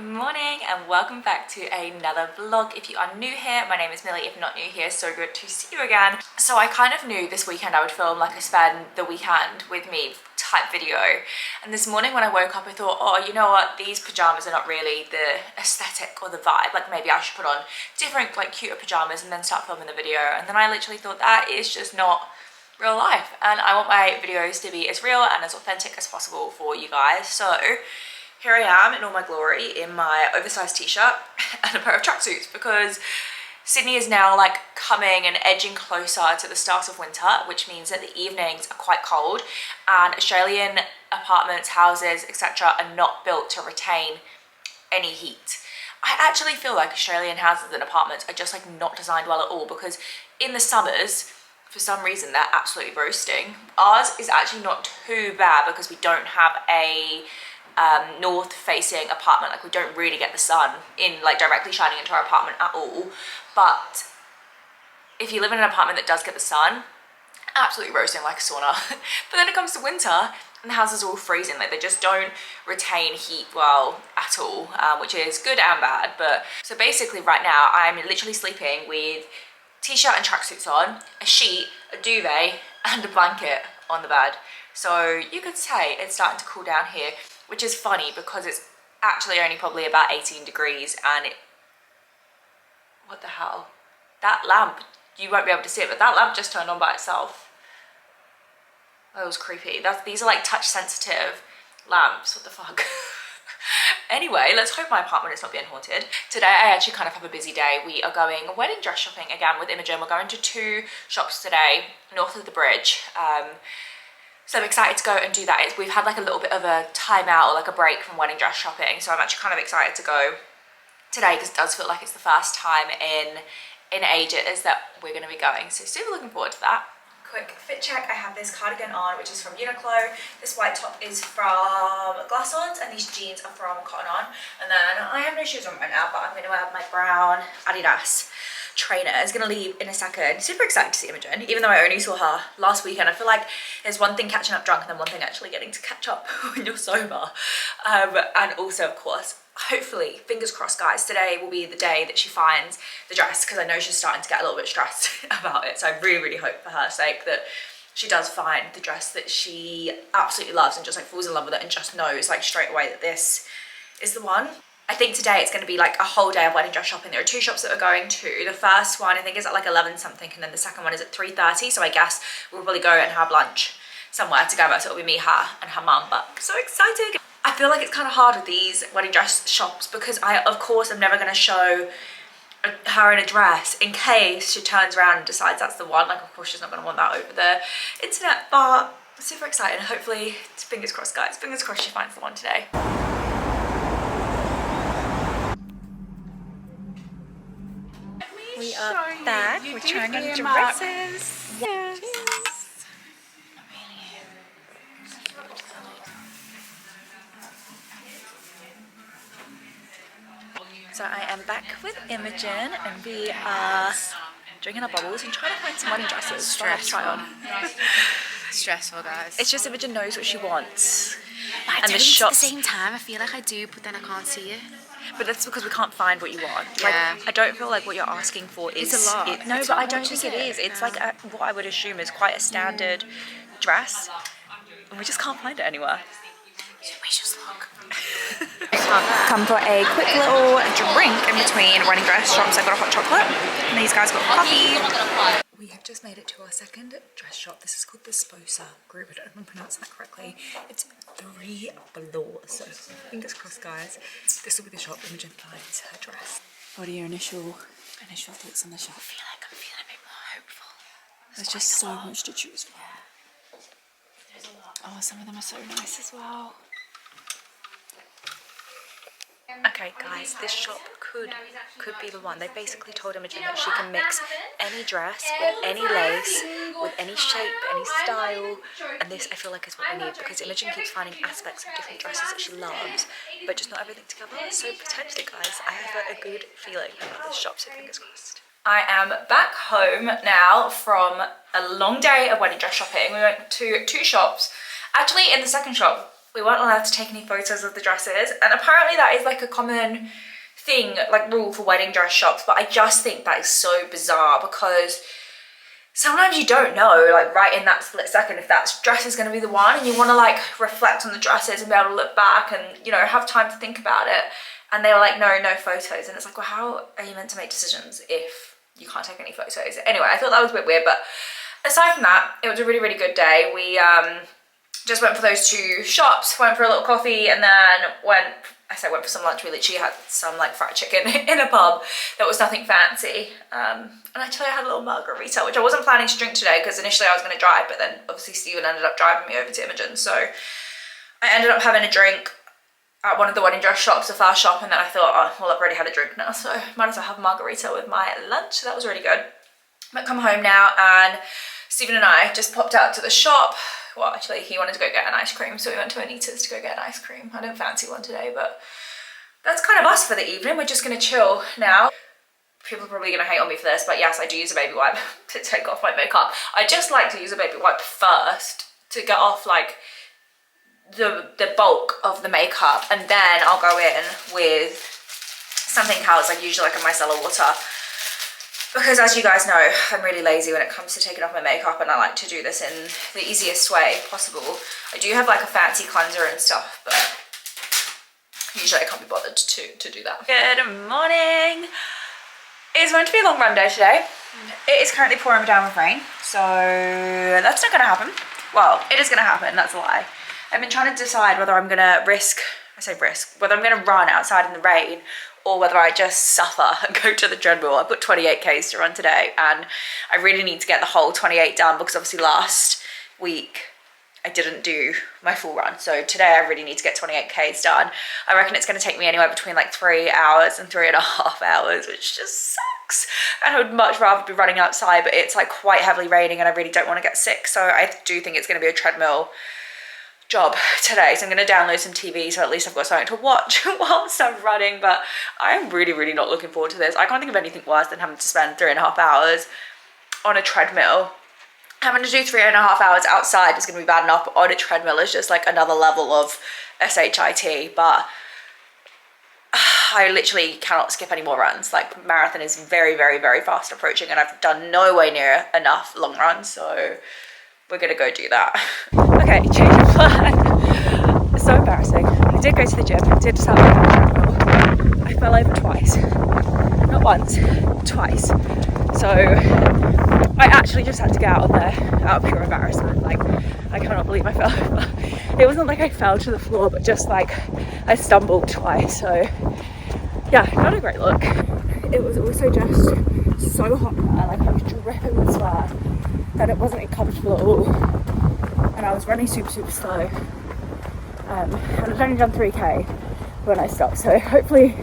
morning and welcome back to another vlog. If you are new here, my name is Millie. If not new here, so good to see you again. So I kind of knew this weekend I would film like a spend the weekend with me type video, and this morning when I woke up I thought, oh, you know what, these pajamas are not really the aesthetic or the vibe. Like maybe I should put on different like cuter pajamas and then start filming the video. And then I literally thought that is just not real life, and I want my videos to be as real and as authentic as possible for you guys. So here I am in all my glory in my oversized t-shirt and a pair of tracksuits, because Sydney is now like coming and edging closer to the start of winter, which means that the evenings are quite cold, and Australian apartments, houses, etc. are not built to retain any heat. I actually feel like Australian houses and apartments are just like not designed well at all, because in the summers, for some reason, they're absolutely roasting. Ours is actually not too bad because we don't have a north facing apartment. Like we don't really get the sun in like directly shining into our apartment at all. But if you live in an apartment that does get the sun, absolutely roasting like a sauna. But then it comes to winter and the houses are all freezing. Like they just don't retain heat well at all, which is good and bad. But so basically right now I'm literally sleeping with t-shirt and tracksuits on, a sheet, a duvet and a blanket on the bed. So you could say it's starting to cool down here, which is funny because it's actually only probably about 18 degrees and what the hell? That lamp, you won't be able to see it, but that lamp just turned on by itself. That was creepy. These are like touch sensitive lamps, what the fuck? Anyway, let's hope my apartment is not being haunted. Today I actually kind of have a busy day. We are going wedding dress shopping again with Imogen. We're going to 2 shops today, north of the bridge. So I'm excited to go and do that. We've had like a little bit of a timeout or like a break from wedding dress shopping, so I'm actually kind of excited to go today because it does feel like it's the first time in ages that we're going to be going. So super looking forward to that. Quick fit check. I have this cardigan on, which is from Uniqlo. This white top is from Glassons, and these jeans are from Cotton On. And then I have no shoes on right now, but I'm going to wear my brown Adidas trainer. Is going to leave in a second. Super excited to see Imogen, even though I only saw her last weekend. I feel like there's one thing catching up drunk and then one thing actually getting to catch up when you're sober. And also, of course, hopefully, fingers crossed guys, today will be the day that she finds the dress, because I know she's starting to get a little bit stressed about it. So I really, really hope for her sake that she does find the dress that she absolutely loves and just like falls in love with it and just knows like straight away that this is the one. I think today it's going to be like a whole day of wedding dress shopping. There are 2 shops that we're going to. The first one I think is at like 11 something, and then the second one is at 3:30. So I guess we'll probably go and have lunch somewhere together. So it'll be me, her and her mum, but I'm so excited. I feel like it's kind of hard with these wedding dress shops because I, of course, I'm never going to show her in a dress in case she turns around and decides that's the one. Like, of course, she's not going to want that over the internet, but I'm super excited. Hopefully, fingers crossed, guys. Fingers crossed she finds the one today. We are back. We're trying on dresses. Yes. So I am back with Imogen and we are drinking our bubbles and trying to find some wedding dresses. Stressful. Try on. Stressful, guys. It's just Imogen knows what she wants. But and the shops, at the same time, I feel like I do, but then I can't see it. But that's because we can't find what you want. Yeah. Like, I don't feel like what you're asking for is it's a lot. No, but I don't think it is. It's like what I would assume is quite a standard dress, and we just can't find it anywhere. We just look. Come for a quick little drink in between wedding dress shops. I got a hot chocolate, and these guys got coffee. We have just made it to our second dress shop. This is called the Sposa Group. I don't know if I'm pronouncing that correctly. It's 3 floors, so fingers crossed, guys. This will be the shop Imogen finds her dress. What are your initial thoughts on the shop? I feel like I'm feeling a bit more hopeful. There's just so much to choose from. Yeah. There's a lot. Oh, some of them are so nice as well. Okay guys, this shop could be the one. They basically told Imogen that she can mix any dress with any lace, with any shape, any style, and this I feel like is what we need, because Imogen keeps finding aspects of different dresses that she loves, but just not everything together. So potentially guys, I have a good feeling about this shop, so fingers crossed. I am back home now from a long day of wedding dress shopping. We went to 2 shops. Actually, in the second shop, we weren't allowed to take any photos of the dresses, and apparently that is like a common thing, like rule for wedding dress shops, but I just think that is so bizarre because sometimes you don't know, like right in that split second, if that dress is going to be the one, and you want to like reflect on the dresses and be able to look back and, you know, have time to think about it. And they were like, no photos. And it's like, well, how are you meant to make decisions if you can't take any photos? Anyway, I thought that was a bit weird, but aside from that, it was a really, really good day. We just went for those 2 shops, went for a little coffee, and then went for some lunch. We literally had some like fried chicken in a pub that was nothing fancy. And actually I had a little margarita, which I wasn't planning to drink today because initially I was going to drive, but then obviously Stephen ended up driving me over to Imogen. So I ended up having a drink at one of the wedding dress shops, the fast shop, and then I thought, oh, well, I've already had a drink now, so might as well have a margarita with my lunch. So that was really good. But come home now, and Stephen and I just popped out to the shop. Well, actually, he wanted to go get an ice cream, so we went to Anita's to go get an ice cream. I didn't fancy one today, but that's kind of us for the evening. We're just going to chill now. People are probably going to hate on me for this, but yes, I do use a baby wipe to take off my makeup. I just like to use a baby wipe first to get off like the bulk of the makeup, and then I'll go in with something else, like usually like a micellar water, because as you guys know, I'm really lazy when it comes to taking off my makeup, and I like to do this in the easiest way possible. I do have like a fancy cleanser and stuff, but usually I can't be bothered to do that. Good morning. It's going to be a long run day today. It is currently pouring down with rain, so that's not going to happen. Well, it is going to happen, that's a lie. I've been trying to decide whether I'm going to whether I'm going to run outside in the rain or whether I just suffer and go to the treadmill. I've got 28 Ks to run today, and I really need to get the whole 28 done because obviously last week I didn't do my full run. So today I really need to get 28 Ks done. I reckon it's going to take me anywhere between like 3 hours and 3.5 hours, which just sucks. And I would much rather be running outside, but it's like quite heavily raining and I really don't want to get sick. So I do think it's going to be a treadmill job today. So I'm going to download some TV, so at least I've got something to watch whilst I'm running. But I'm really, really not looking forward to this. I can't think of anything worse than having to spend 3.5 hours on a treadmill. Having to do 3.5 hours outside is going to be bad enough, but on a treadmill is just like another level of SHIT. But I literally cannot skip any more runs. Like marathon is very, very, very fast approaching, and I've done no way near enough long runs, so we're gonna go do that. Okay, change of plan. It's so embarrassing. I did go to the gym, I did start on the treadmill. I fell over twice. Not once, twice. So I actually just had to get out of there out of pure embarrassment. Like, I cannot believe I fell over. It wasn't like I fell to the floor, but just like I stumbled twice. So yeah, not a great look. It was also just so hot there, like I was dripping with sweat, that it wasn't comfortable at all. And I was running super, super slow. And I'd only done 3K when I stopped, so hopefully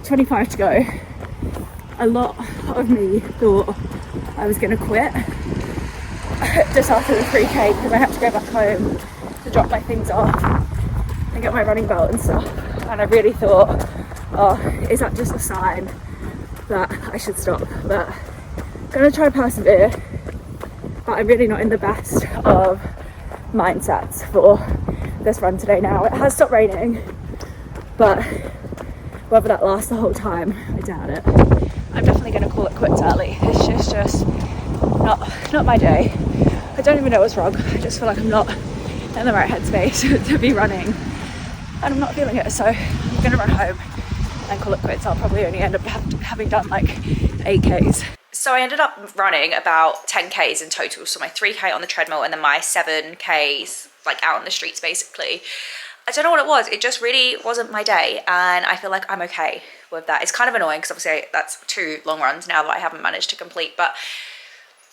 25 to go. A lot of me thought I was going to quit just after the 3K because I had to go back home to drop my things off and get my running belt and stuff. And I really thought, oh, is that just a sign that I should stop? But I'm going to try to persevere. But I'm really not in the best of mindsets for this run today now. It has stopped raining, but whether that lasts the whole time, I doubt it. I'm definitely going to call it quits early. It's just not my day. I don't even know what's wrong. I just feel like I'm not in the right headspace to be running, and I'm not feeling it. So I'm going to run home and call it quits. I'll probably only end up having done like 8 Ks. So I ended up running about 10 Ks in total. So my 3K on the treadmill and then my 7 Ks like out on the streets basically. I don't know what it was. It just really wasn't my day, and I feel like I'm okay with that. It's kind of annoying because obviously that's 2 long runs now that I haven't managed to complete, but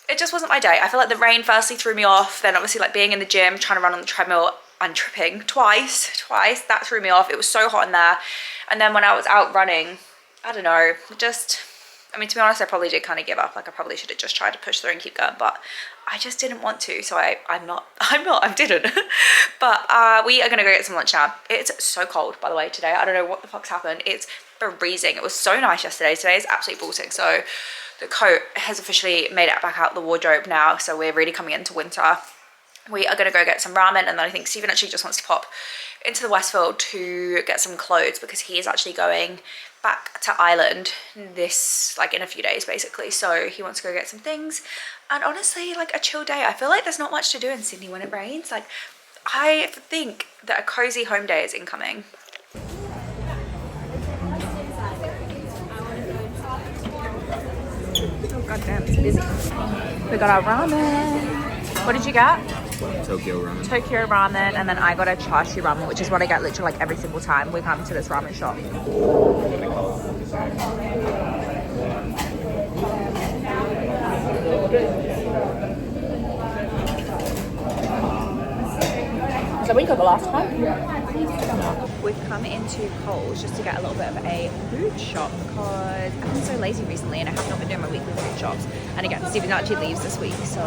it just wasn't my day. I feel like the rain firstly threw me off, then obviously like being in the gym trying to run on the treadmill and tripping twice, that threw me off. It was so hot in there. And then when I was out running, I don't know, just, I mean, to be honest, I probably did kind of give up. Like I probably should have just tried to push through and keep going, but I just didn't want to. So I didn't. But we are gonna go get some lunch now. It's so cold, by the way, today. I don't know what the fuck's happened. It's freezing. It was so nice yesterday. Today is absolutely bolting. So the coat has officially made it back out the wardrobe now. So we're really coming into winter. We are gonna go get some ramen, and then I think Stephen actually just wants to pop into the Westfield to get some clothes because he is actually going back to Ireland this, like in a few days basically. So he wants to go get some things. And honestly, like a chill day. I feel like there's not much to do in Sydney when it rains. Like I think that a cozy home day is incoming. Oh goddamn, it's busy. We got our ramen. What did you get? Tokyo ramen. Tokyo ramen, and then I got a chashu ramen, which is what I get literally like every single time we come to this ramen shop. Is that what you got the last time? We've come into Coles just to get a little bit of a food shop because I've been so lazy recently and I have not been doing my weekly food shops. And again, Stephen actually leaves this week, so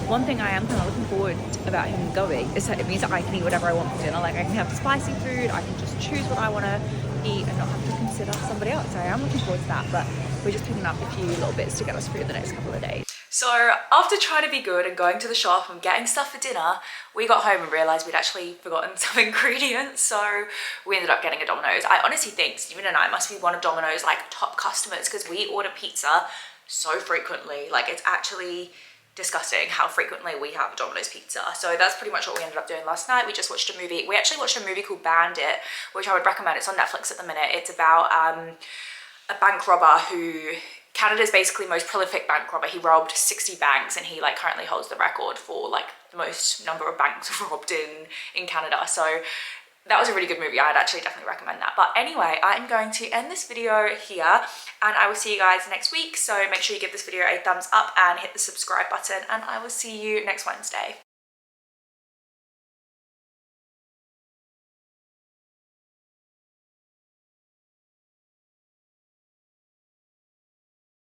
one thing I am kind of looking forward about him going is that it means that I can eat whatever I want for dinner. Like I can have spicy food, I can just choose what I want to eat and not have to consider somebody else. So I am looking forward to that, but we're just picking up a few little bits to get us through the next couple of days. So after trying to be good and going to the shop and getting stuff for dinner, we got home and realised we'd actually forgotten some ingredients. So we ended up getting a Domino's. I honestly think Stephen and I must be one of Domino's like top customers because we order pizza so frequently. Like it's actually disgusting how frequently we have Domino's pizza. So that's pretty much what we ended up doing last night. We just watched a movie. We actually watched a movie called Bandit, which I would recommend. It's on Netflix at the minute. It's about a bank robber who... Canada's basically most prolific bank robber. He robbed 60 banks and he like currently holds the record for like the most number of banks robbed in Canada. So that was a really good movie. I'd actually definitely recommend that. But anyway, I'm going to end this video here and I will see you guys next week. So make sure you give this video a thumbs up and hit the subscribe button and I will see you next Wednesday.